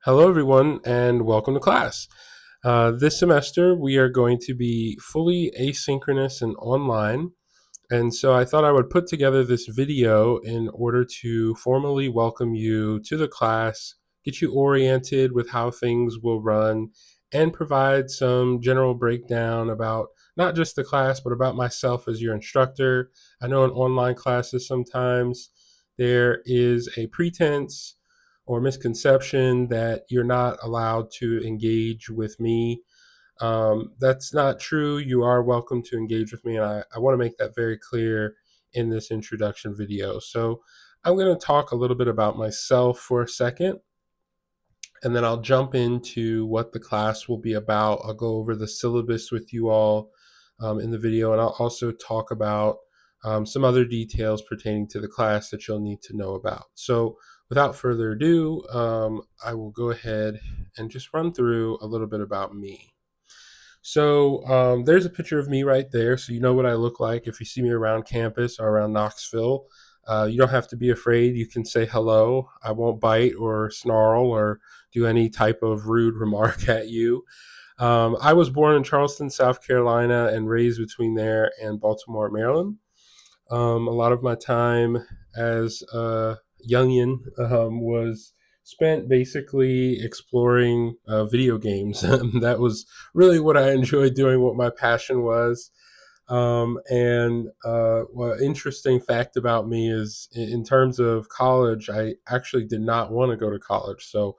Hello, everyone, and welcome to class. This semester, we are going to be fully asynchronous and online. And so I thought I would put together this video in order to formally welcome you to the class, get you oriented with how things will run, and provide some general breakdown about not just the class, but about myself as your instructor. I know in online classes sometimes there is a pretense or misconception that you're not allowed to engage with me. That's not true. You are welcome to engage with me, and I want to make that very clear in this introduction video. So I'm going to talk a little bit about myself for a second, and then I'll jump into what the class will be about. I'll go over the syllabus with you all in the video, and I'll also talk about some other details pertaining to the class that you'll need to know about. So without further ado, I will go ahead and just run through a little bit about me. So there's a picture of me right there, so you know what I look like if you see me around campus or around Knoxville. You don't have to be afraid. You can say hello. I won't bite or snarl or do any type of rude remark at you. I was born in Charleston, South Carolina, and raised between there and Baltimore, Maryland. A lot of my time as a youngin was spent basically exploring video games. That was really what I enjoyed doing, what my passion was. What interesting fact about me is in terms of college, I actually did not want to go to college. So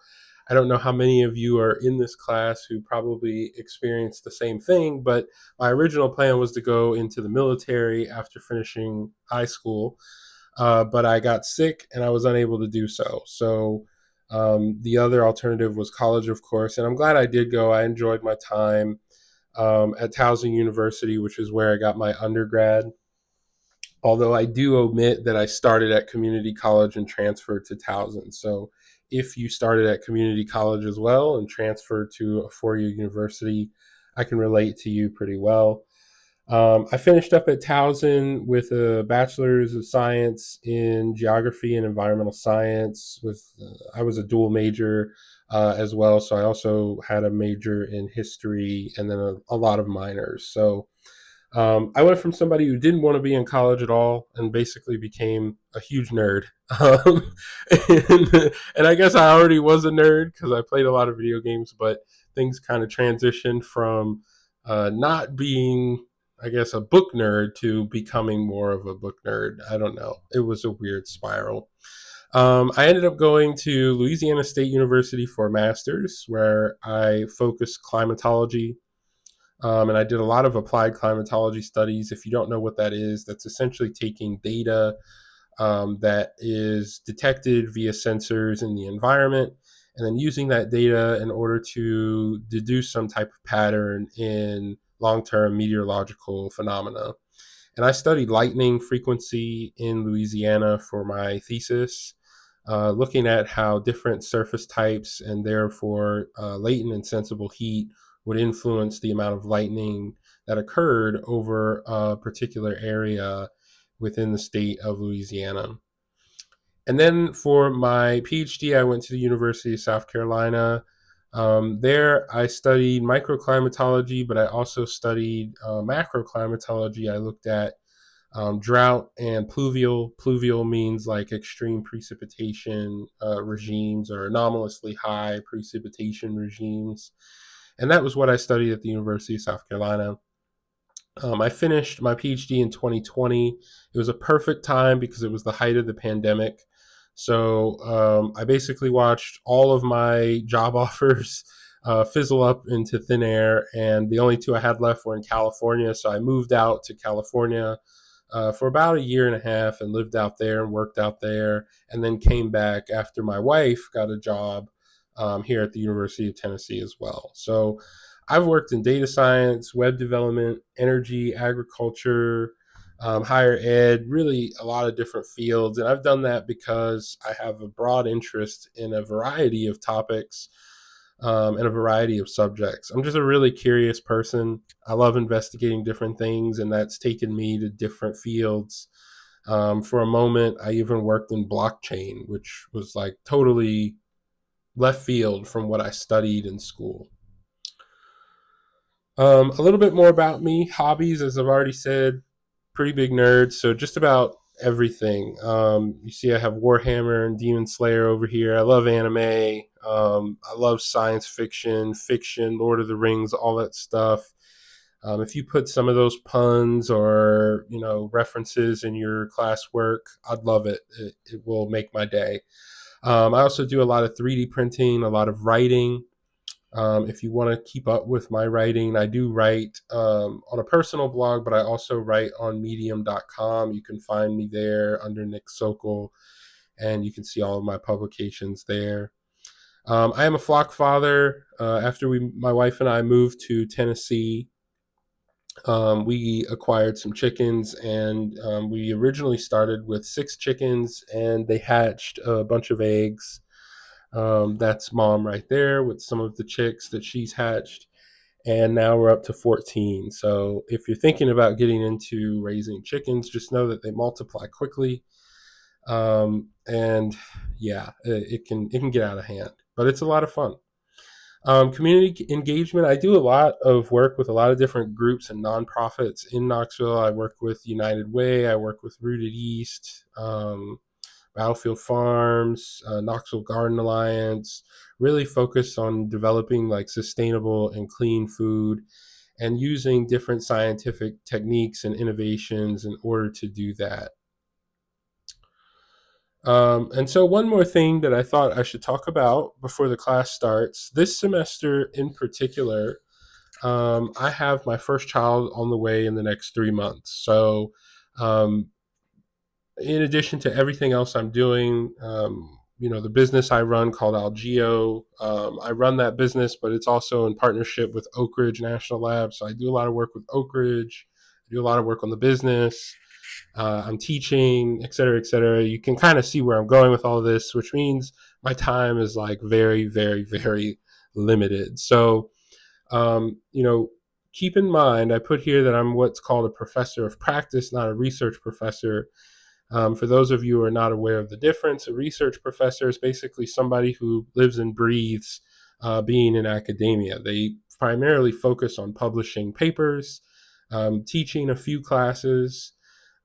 I don't know how many of you are in this class who probably experienced the same thing, but my original plan was to go into the military after finishing high school. But I got sick and I was unable to do so. So the other alternative was college, of course. And I'm glad I did go. I enjoyed my time at Towson University, which is where I got my undergrad. Although I do omit that I started at community college and transferred to Towson. So if you started at community college as well and transferred to a four-year university, I can relate to you pretty well. I finished up at Towson with a bachelor's of science in geography and environmental science. I was a dual major as well, so I also had a major in history and then a lot of minors. So I went from somebody who didn't want to be in college at all and basically became a huge nerd. Um, and I guess I already was a nerd because I played a lot of video games, but things kind of transitioned from not being, I guess, a book nerd to becoming more of a book nerd. I don't know. It was a weird spiral. I ended up going to Louisiana State University for a master's where I focused climatology, and I did a lot of applied climatology studies. If you don't know what that is, that's essentially taking data that is detected via sensors in the environment and then using that data in order to deduce some type of pattern in long-term meteorological phenomena. And I studied lightning frequency in Louisiana for my thesis, looking at how different surface types and therefore latent and sensible heat would influence the amount of lightning that occurred over a particular area within the state of Louisiana. And then for my PhD, I went to the University of South Carolina. There, I studied microclimatology, but I also studied macroclimatology. I looked at drought and pluvial. Pluvial means like extreme precipitation regimes or anomalously high precipitation regimes. And that was what I studied at the University of South Carolina. I finished my PhD in 2020. It was a perfect time because it was the height of the pandemic. So I basically watched all of my job offers fizzle up into thin air, and the only two I had left were in California. So I moved out to California for about a year and a half and lived out there and worked out there, and then came back after my wife got a job here at the University of Tennessee as well. So I've worked in data science, web development, energy, agriculture, higher ed, really a lot of different fields. And I've done that because I have a broad interest in a variety of topics and a variety of subjects. I'm just a really curious person. I love investigating different things, and that's taken me to different fields. For a moment, I even worked in blockchain, which was like totally left field from what I studied in school. A little bit more about me. Hobbies, as I've already said, pretty big nerd. So just about everything. You see, I have Warhammer and Demon Slayer over here. I love anime. I love science fiction, Lord of the Rings, all that stuff. If you put some of those puns or references in your classwork, I'd love it. It will make my day. I also do a lot of 3D printing, a lot of writing. If you want to keep up with my writing, I do write on a personal blog, but I also write on medium.com. You can find me there under Nick Sokol, and you can see all of my publications there. I am a flock father. After my wife and I moved to Tennessee, we acquired some chickens, and we originally started with 6 chickens, and they hatched a bunch of eggs. That's mom right there with some of the chicks that she's hatched. And now we're up to 14. So if you're thinking about getting into raising chickens, just know that they multiply quickly. And yeah, it can get out of hand, but it's a lot of fun. Community engagement. I do a lot of work with a lot of different groups and nonprofits in Knoxville. I work with United Way. I work with Rooted East, Battlefield Farms, Knoxville Garden Alliance. Really focused on developing like sustainable and clean food and using different scientific techniques and innovations in order to do that. And so, one more thing that I thought I should talk about before the class starts this semester in particular, I have my first child on the way in the next 3 months. So, um, in addition to everything else I'm doing, the business I run called Algeo, I run that business, but it's also in partnership with Oak Ridge National Lab. So I do a lot of work with Oak Ridge. I do a lot of work on the business. I'm teaching, et cetera, et cetera. You can kind of see where I'm going with all this, which means my time is like very, very, very limited. So, um, you know, keep in mind, I put here that I'm what's called a professor of practice, not a research professor. For those of you who are not aware of the difference, a research professor is basically somebody who lives and breathes being in academia. They primarily focus on publishing papers, teaching a few classes,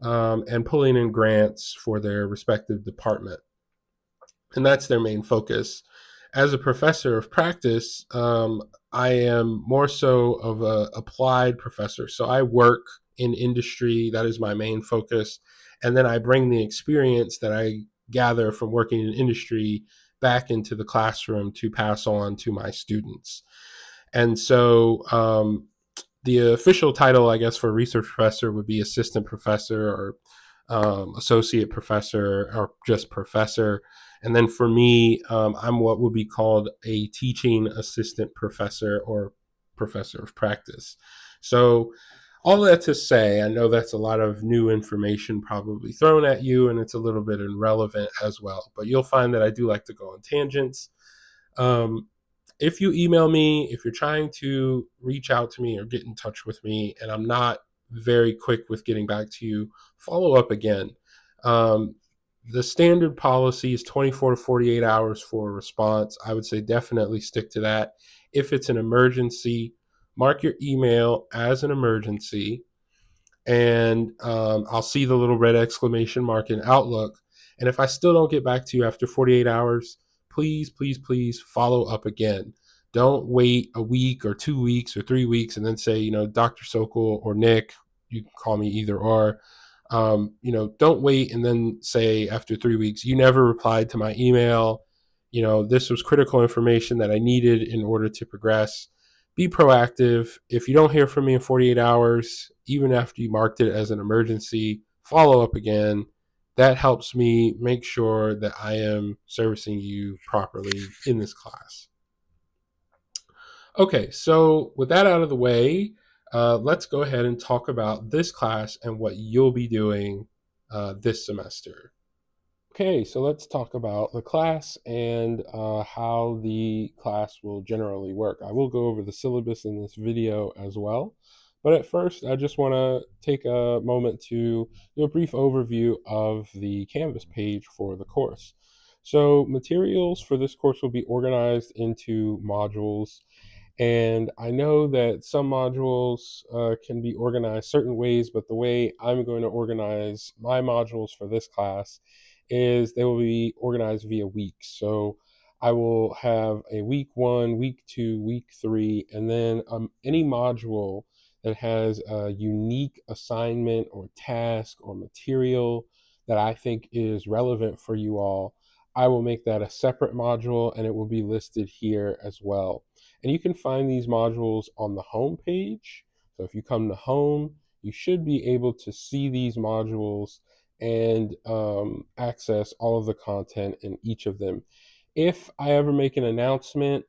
and pulling in grants for their respective department. And that's their main focus. As a professor of practice, I am more so of a applied professor. So I work in industry. That is my main focus. And then I bring the experience that I gather from working in industry back into the classroom to pass on to my students. And so the official title, I guess, for a research professor would be assistant professor or associate professor or just professor. And then for me, I'm what would be called a teaching assistant professor or professor of practice. So, all that to say, I know that's a lot of new information probably thrown at you, and it's a little bit irrelevant as well. But you'll find that I do like to go on tangents. Um, if you email me, if you're trying to reach out to me or get in touch with me, and I'm not very quick with getting back to you, follow up again. Um, the standard policy is 24 to 48 hours for a response. I would say definitely stick to that. If it's an emergency, mark your email as an emergency, and I'll see the little red exclamation mark in Outlook. And if I still don't get back to you after 48 hours, please, please, please follow up again. Don't wait a week or 2 weeks or 3 weeks and then say, Dr. Sokol or Nick, you can call me either or. Don't wait and then say after 3 weeks, you never replied to my email. This was critical information that I needed in order to progress. Be proactive. If you don't hear from me in 48 hours, even after you marked it as an emergency, follow up again. That helps me make sure that I am servicing you properly in this class. Okay, so with that out of the way, let's go ahead and talk about this class and what you'll be doing this semester. Okay, so let's talk about the class and how the class will generally work. I will go over the syllabus in this video as well, but at first I just want to take a moment to do a brief overview of the Canvas page for the course. So materials for this course will be organized into modules. And I know that some modules can be organized certain ways, but the way I'm going to organize my modules for this class is they will be organized via weeks. So I will have a week 1, week 2, week 3, and then any module that has a unique assignment or task or material that I think is relevant for you all, I will make that a separate module and it will be listed here as well. And you can find these modules on the home page. So if you come to home, you should be able to see these modules and access all of the content in each of them. If I ever make an announcement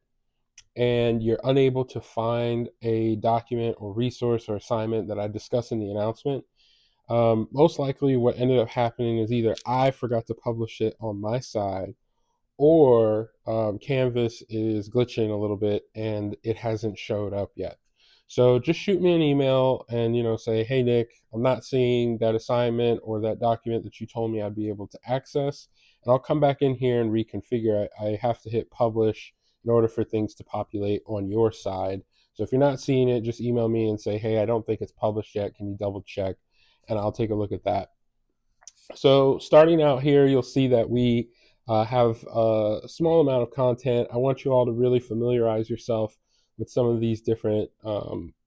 and you're unable to find a document or resource or assignment that I discuss in the announcement, most likely what ended up happening is either I forgot to publish it on my side, or Canvas is glitching a little bit and it hasn't showed up yet. So just shoot me an email and say, hey Nick, I'm not seeing that assignment or that document that you told me I'd be able to access, and I'll come back in here and reconfigure it. I have to hit publish in order for things to populate on your side. So if you're not seeing it, just email me and say, hey, I don't think it's published yet. Can you double check? And I'll take a look at that. So starting out here, you'll see that we have a small amount of content. I want you all to really familiarize yourself with some of these different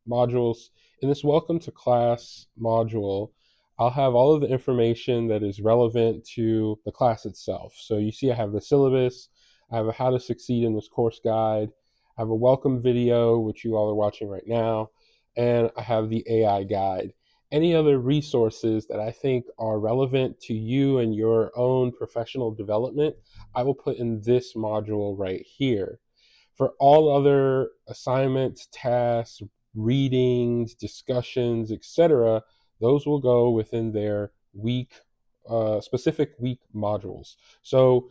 modules. In this Welcome to Class module, I'll have all of the information that is relevant to the class itself. So you see I have the syllabus, I have a how to succeed in this course guide, I have a welcome video, which you all are watching right now, and I have the AI guide. Any other resources that I think are relevant to you and your own professional development, I will put in this module right here. For all other assignments, tasks, readings, discussions, etc., those will go within their specific week modules. So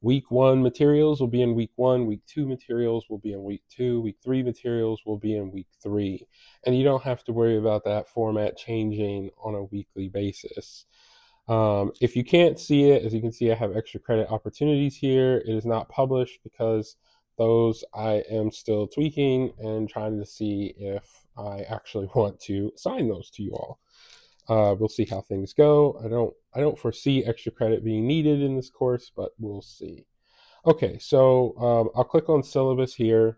week 1 materials will be in week 1, week 2 materials will be in week 2, week 3 materials will be in week 3. And you don't have to worry about that format changing on a weekly basis. If you can't see it, as you can see, I have extra credit opportunities here. It is not published because those I am still tweaking and trying to see if I actually want to assign those to you all. We'll see how things go. I don't foresee extra credit being needed in this course, but we'll see. Okay, so I'll click on syllabus here.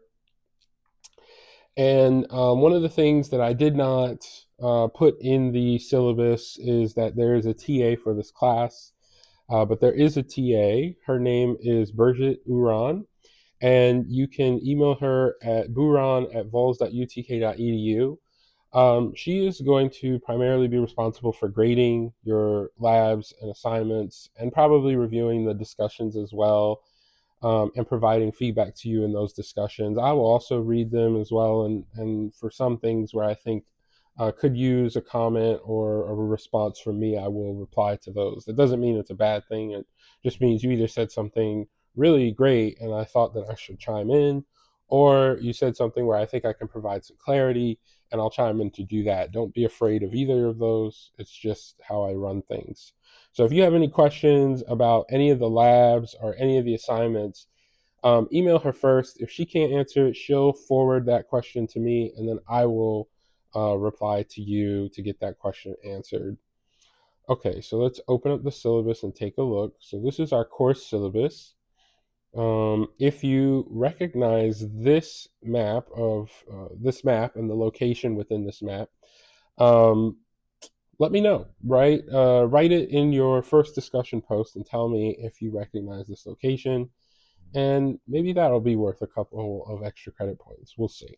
And one of the things that I did not put in the syllabus is that there is a TA for this class, but there is a TA. Her name is Burjit Uran, and you can email her at buran@vols.utk.edu. She is going to primarily be responsible for grading your labs and assignments and probably reviewing the discussions as well, and providing feedback to you in those discussions. I will also read them as well, and for some things where I think could use a comment or a response from me, I will reply to those. It doesn't mean it's a bad thing. It just means you either said something really great and I thought that I should chime in, or you said something where I think I can provide some clarity and I'll chime in to do that. Don't be afraid of either of those. It's just how I run things. So if you have any questions about any of the labs or any of the assignments, email her first. If she can't answer it, she'll forward that question to me, and then I will reply to you to get that question answered. Okay, so let's open up the syllabus and take a look. So this is our course syllabus. If you recognize this map and the location within this map, let me know. Write it in your first discussion post and tell me if you recognize this location, and maybe that'll be worth a couple of extra credit points. We'll see.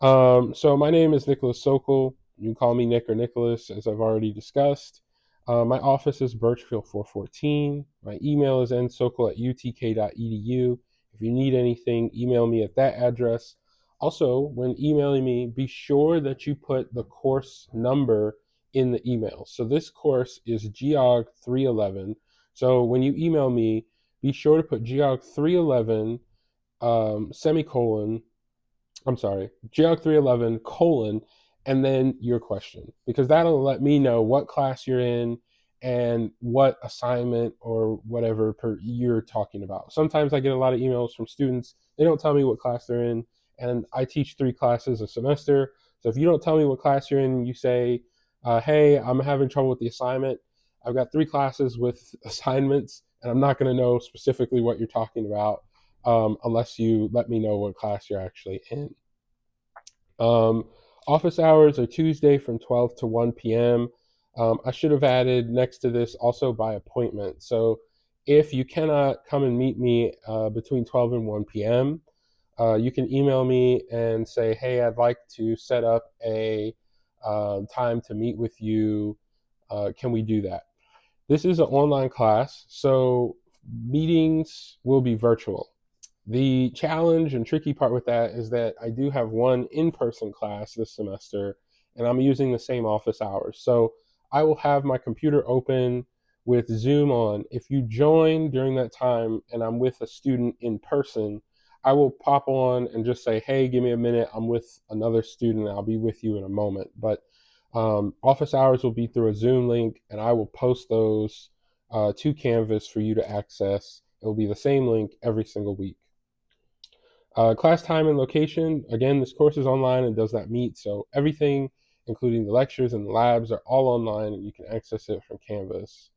So my name is Nicholas Sokol. You can call me Nick or Nicholas, as I've already discussed. My office is Birchfield 414. My email is nsokol@utk.edu. If you need anything, email me at that address. Also, when emailing me, be sure that you put the course number in the email. So this course is GEOG 311. So when you email me, be sure to put GEOG 311 GEOG 311 : and then your question, because that'll let me know what class you're in and what assignment or whatever you're talking about. Sometimes I get a lot of emails from students. They don't tell me what class they're in, and I teach 3 classes a semester. So if you don't tell me what class you're in, you say, hey, I'm having trouble with the assignment. I've got 3 classes with assignments, and I'm not going to know specifically what you're talking about unless you let me know what class you're actually in. Um, Office hours are Tuesday from 12 to 1 p.m. I should have added next to this also by appointment. So if you cannot come and meet me between 12 and 1 p.m., you can email me and say, hey, I'd like to set up a time to meet with you. Can we do that? This is an online class, so meetings will be virtual. The challenge and tricky part with that is that I do have one in-person class this semester, and I'm using the same office hours. So I will have my computer open with Zoom on. If you join during that time and I'm with a student in person, I will pop on and just say, hey, give me a minute. I'm with another student. I'll be with you in a moment. But office hours will be through a Zoom link, and I will post those to Canvas for you to access. It will be the same link every single week. Class time and location, again, this course is online and does not meet, so everything, including the lectures and the labs, are all online, and you can access it from Canvas,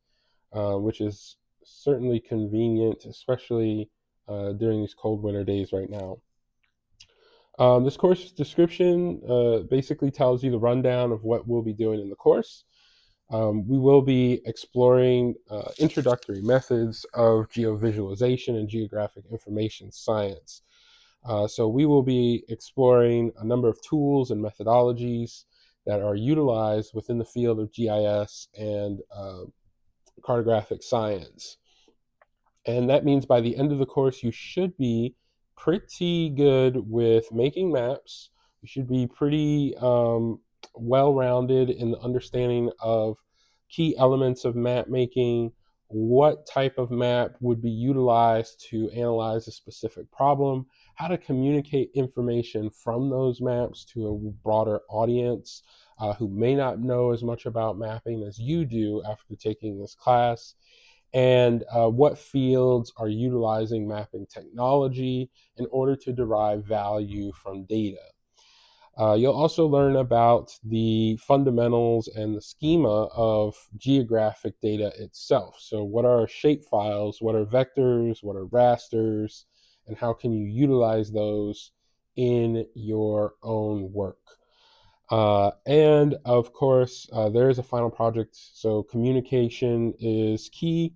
which is certainly convenient, especially during these cold winter days right now. This course description basically tells you the rundown of what we'll be doing in the course. We will be exploring introductory methods of geovisualization and geographic information science. So we will be exploring a number of tools and methodologies that are utilized within the field of GIS and cartographic science. And that means by the end of the course, you should be pretty good with making maps. You should be pretty well-rounded in the understanding of key elements of map making, what type of map would be utilized to analyze a specific problem, how to communicate information from those maps to a broader audience who may not know as much about mapping as you do after taking this class, and what fields are utilizing mapping technology in order to derive value from data. You'll also learn about the fundamentals and the schema of geographic data itself. So what are shapefiles, what are vectors, what are rasters, and how can you utilize those in your own work? And of course, there is a final project, so communication is key.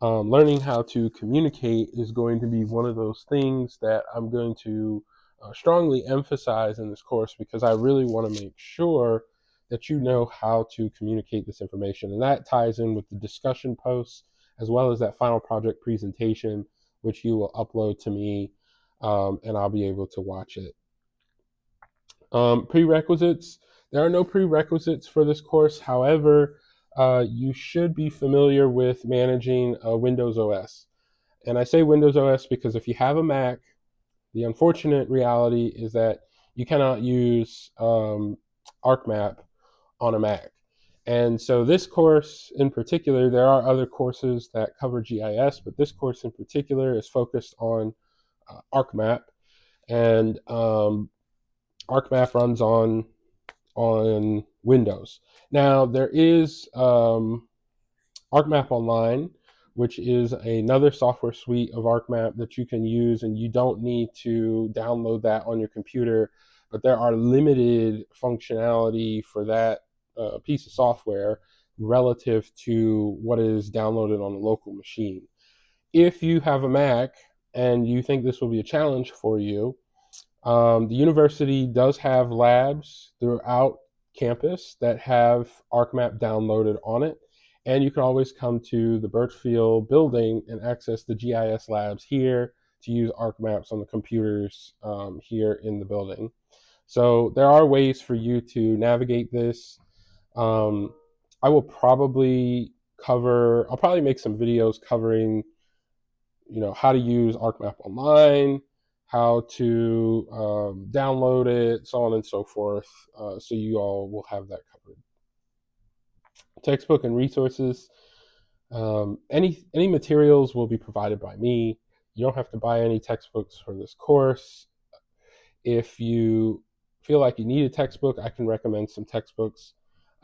Learning how to communicate is going to be one of those things that I'm going to strongly emphasize in this course, because I really want to make sure that you know how to communicate this information. And that ties in with the discussion posts, as well as that final project presentation, which you will upload to me, and I'll be able to watch it. Prerequisites. There are no prerequisites for this course. However, you should be familiar with managing Windows OS. And I say Windows OS because if you have a Mac, the unfortunate reality is that you cannot use ArcMap on a Mac. And so this course in particular, there are other courses that cover GIS, but this course in particular is focused on ArcMap. And ArcMap runs on Windows. Now there is ArcMap Online, which is another software suite of ArcMap that you can use, and you don't need to download that on your computer, but there are limited functionality for that piece of software relative to what is downloaded on a local machine. If you have a Mac and you think this will be a challenge for you, the university does have labs throughout campus that have ArcMap downloaded on it, and you can always come to the Birchfield building and access the GIS labs here to use ArcMaps on the computers here in the building. So there are ways for you to navigate this. I will probably I'll probably make some videos covering how to use ArcMap Online, how to download it, so on and so forth, so you all will have that covered. Textbook and resources. Any materials will be provided by me. You don't have to buy any textbooks for this course. If you feel like you need a textbook, I can recommend some textbooks.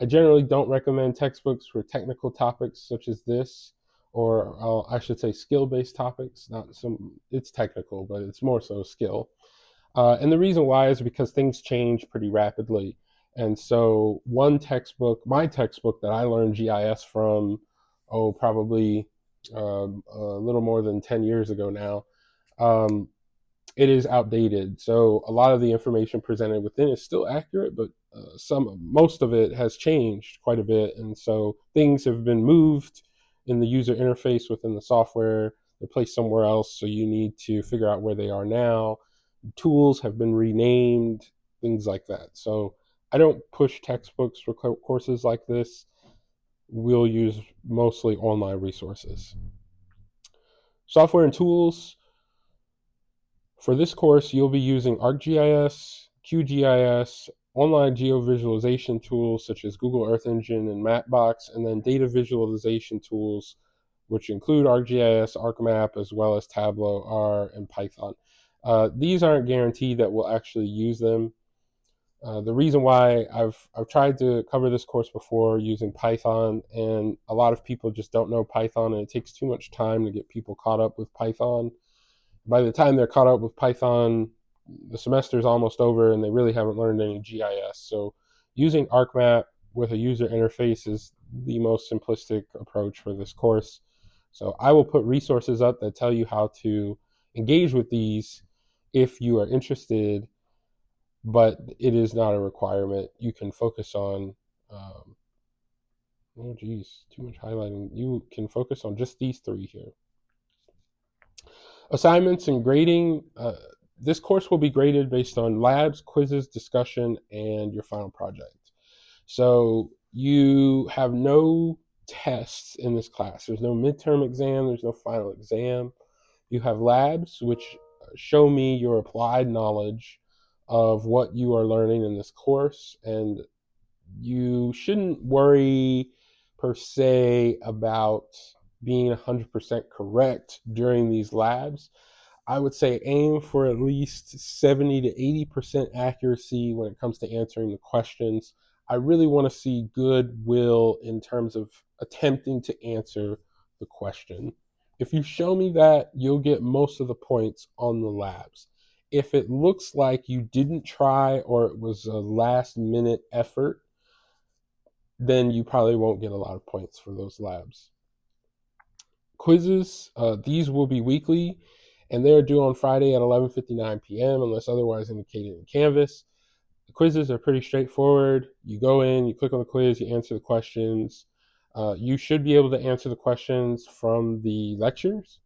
I generally don't recommend textbooks for technical topics such as this, or I should say skill-based topics. Not some, it's technical, but it's more so skill. And the reason why is because things change pretty rapidly. And so my textbook that I learned GIS from, probably a little more than 10 years ago now, um, it is outdated. So a lot of the information presented within is still accurate, but most of it has changed quite a bit. And so things have been moved in the user interface within the software. They're placed somewhere else. So you need to figure out where they are now. Tools have been renamed, things like that. So I don't push textbooks for courses like this. We'll use mostly online resources. Software and tools. For this course, you'll be using ArcGIS, QGIS, online geovisualization tools such as Google Earth Engine and Mapbox, and then data visualization tools, which include ArcGIS, ArcMap, as well as Tableau, R, and Python. These aren't guaranteed that we'll actually use them. The reason why I've tried to cover this course before using Python, and a lot of people just don't know Python, and it takes too much time to get people caught up with Python. By the time they're caught up with Python, the semester is almost over and they really haven't learned any GIS. So using ArcMap with a user interface is the most simplistic approach for this course. So I will put resources up that tell you how to engage with these if you are interested, but it is not a requirement. You can focus on, oh geez, too much highlighting. You can focus on just these three here. Assignments and grading. This course will be graded based on labs, quizzes, discussion, and your final project. So you have no tests in this class. There's no midterm exam. There's no final exam. You have labs, which show me your applied knowledge of what you are learning in this course. And you shouldn't worry per se about being 100% correct during these labs. I would say aim for at least 70 to 80% accuracy when it comes to answering the questions. I really want to see goodwill in terms of attempting to answer the question. If you show me that, you'll get most of the points on the labs. If it looks like you didn't try or it was a last minute effort, then you probably won't get a lot of points for those labs. Quizzes, these will be weekly, and they're due on Friday at 11:59 p.m. unless otherwise indicated in Canvas. The quizzes are pretty straightforward. You go in, you click on the quiz, you answer the questions. You should be able to answer the questions from the lectures,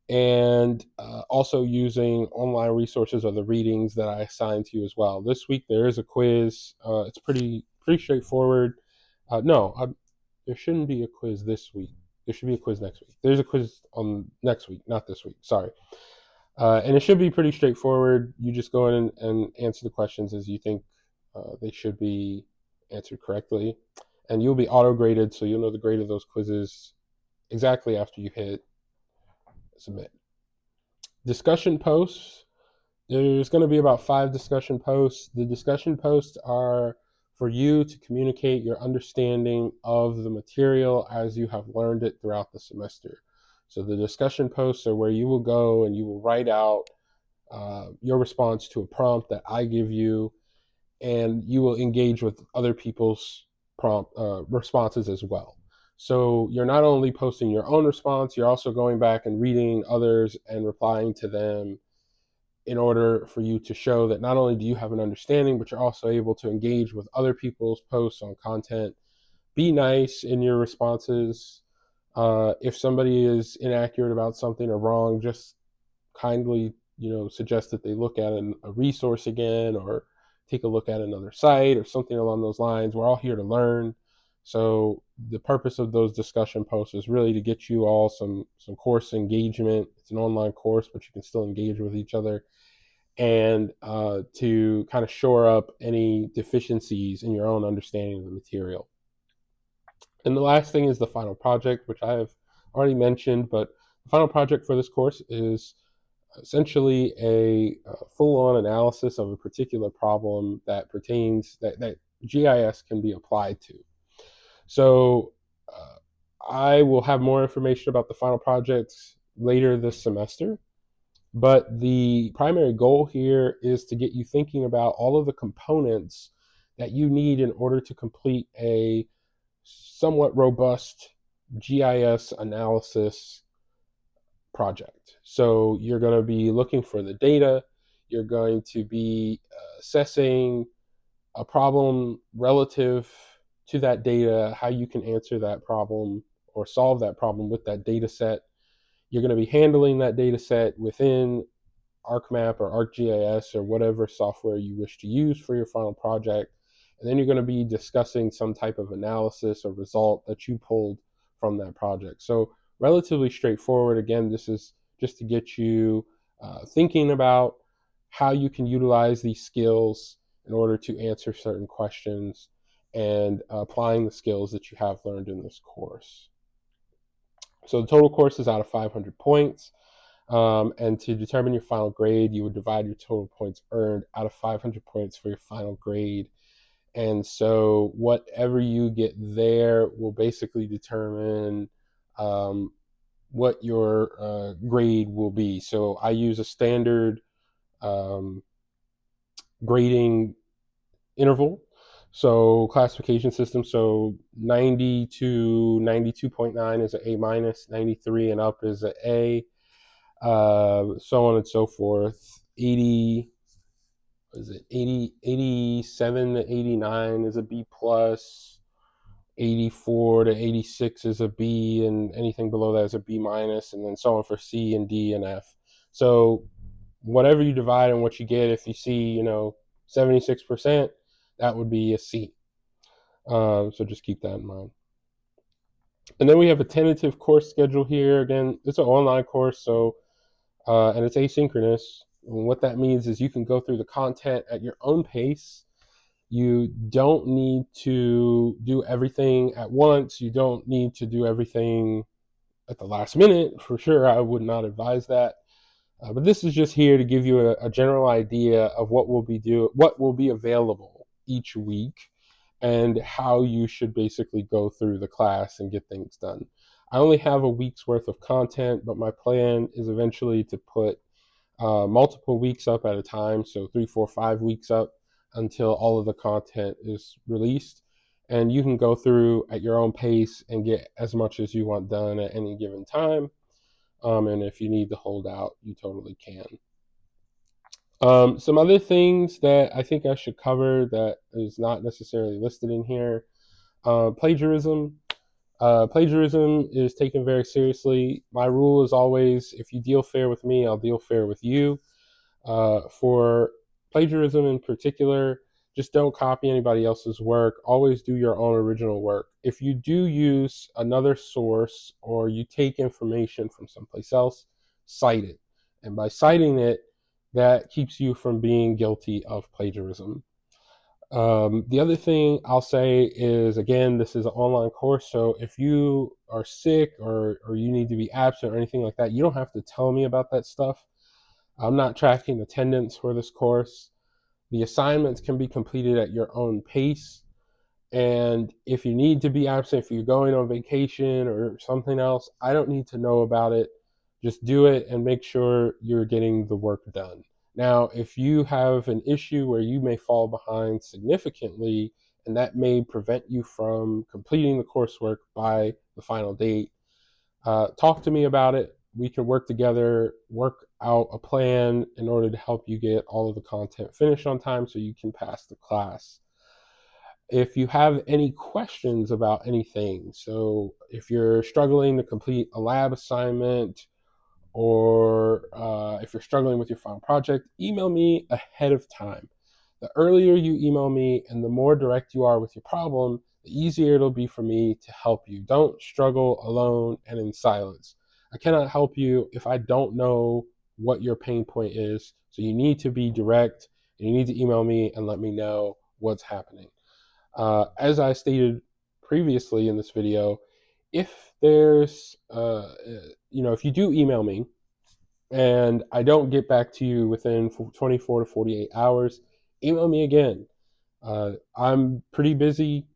and also using online resources or the readings that I assigned to you as well. This week there is a quiz. It's pretty straightforward. No, there shouldn't be a quiz this week. There should be a quiz next week. There's a quiz on next week, not this week. Sorry. And it should be pretty straightforward. You just go in and answer the questions as you think they should be answered correctly. And you'll be auto graded, so you'll know the grade of those quizzes exactly after you hit submit. Discussion posts. There's going to be about 5 discussion posts. The discussion posts are for you to communicate your understanding of the material as you have learned it throughout the semester. So the discussion posts are where you will go and you will write out your response to a prompt that I give you, and you will engage with other people's responses as well. So you're not only posting your own response, you're also going back and reading others and replying to them in order for you to show that not only do you have an understanding, but you're also able to engage with other people's posts on content. Be nice in your responses. If somebody is inaccurate about something or wrong, just kindly, suggest that they look at a resource again or take a look at another site or something along those lines. We're all here to learn. So the purpose of those discussion posts is really to get you all some course engagement. It's an online course, but you can still engage with each other, and to kind of shore up any deficiencies in your own understanding of the material. And the last thing is the final project, which I have already mentioned, but the final project for this course is essentially a full-on analysis of a particular problem that pertains that GIS can be applied to. So I will have more information about the final projects later this semester, but the primary goal here is to get you thinking about all of the components that you need in order to complete a somewhat robust GIS analysis project. So you're going to be looking for the data, you're going to be assessing a problem relative to that data, how you can answer that problem or solve that problem with that data set. You're going to be handling that data set within ArcMap or ArcGIS or whatever software you wish to use for your final project. And then you're going to be discussing some type of analysis or result that you pulled from that project. So relatively straightforward. Again, this is just to get you thinking about how you can utilize these skills in order to answer certain questions and applying the skills that you have learned in this course. So the total course is out of 500 points. And to determine your final grade, you would divide your total points earned out of 500 points for your final grade. And so whatever you get there will basically determine what your grade will be. So I use a standard grading interval. So classification system, so 90 to 92.9 is an A minus, 93 and up is an A, so on and so forth. 80, is it 80, 87 to 89 is a B plus, 84 to 86 is a B, and anything below that is a B minus, and then so on for C and D and F. So whatever you divide and what you get, if you see, 76%, that would be a C. So just keep that in mind. And then we have a tentative course schedule here. Again, it's an online course, so and it's asynchronous. And what that means is you can go through the content at your own pace. You don't need to do everything at once. You don't need to do everything at the last minute. For sure, I would not advise that. But this is just here to give you a general idea of what will be available each week and how you should basically go through the class and get things done. I only have a week's worth of content, but my plan is eventually to put multiple weeks up at a time, so 3, 4, 5 weeks up until all of the content is released. And you can go through at your own pace and get as much as you want done at any given time. And if you need to hold out, you totally can. Some other things that I think I should cover that is not necessarily listed in here. Plagiarism. Plagiarism is taken very seriously. My rule is always, if you deal fair with me, I'll deal fair with you. For plagiarism in particular, just don't copy anybody else's work. Always do your own original work. If you do use another source or you take information from someplace else, cite it. And by citing it, that keeps you from being guilty of plagiarism. The other thing I'll say is, again, this is an online course, so if you are sick or you need to be absent or anything like that, you don't have to tell me about that stuff. I'm not tracking attendance for this course. The assignments can be completed at your own pace. And if you need to be absent, if you're going on vacation or something else, I don't need to know about it. Just do it and make sure you're getting the work done. Now, if you have an issue where you may fall behind significantly, and that may prevent you from completing the coursework by the final date, talk to me about it. We can work together, work out a plan in order to help you get all of the content finished on time so you can pass the class. If you have any questions about anything, so if you're struggling to complete a lab assignment or if you're struggling with your final project, email me ahead of time. The earlier you email me and the more direct you are with your problem, the easier it'll be for me to help you. Don't struggle alone and in silence. I cannot help you if I don't know what your pain point is. So you need to be direct and you need to email me and let me know what's happening. As I stated previously in this video, if there's, if you do email me and I don't get back to you within 24 to 48 hours, email me again. I'm pretty busy.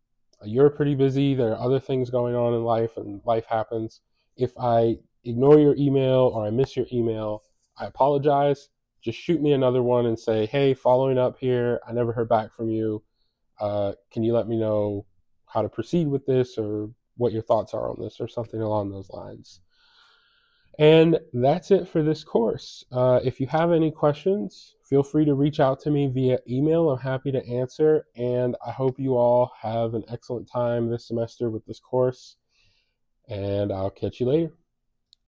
You're pretty busy. There are other things going on in life, and life happens. If I ignore your email or I miss your email, I apologize. Just shoot me another one and say, hey, following up here, I never heard back from you. Can you let me know how to proceed with this, or what your thoughts are on this, or something along those lines? And that's it for this course. If you have any questions, feel free to reach out to me via email. I'm happy to answer. And I hope you all have an excellent time this semester with this course. And I'll catch you later.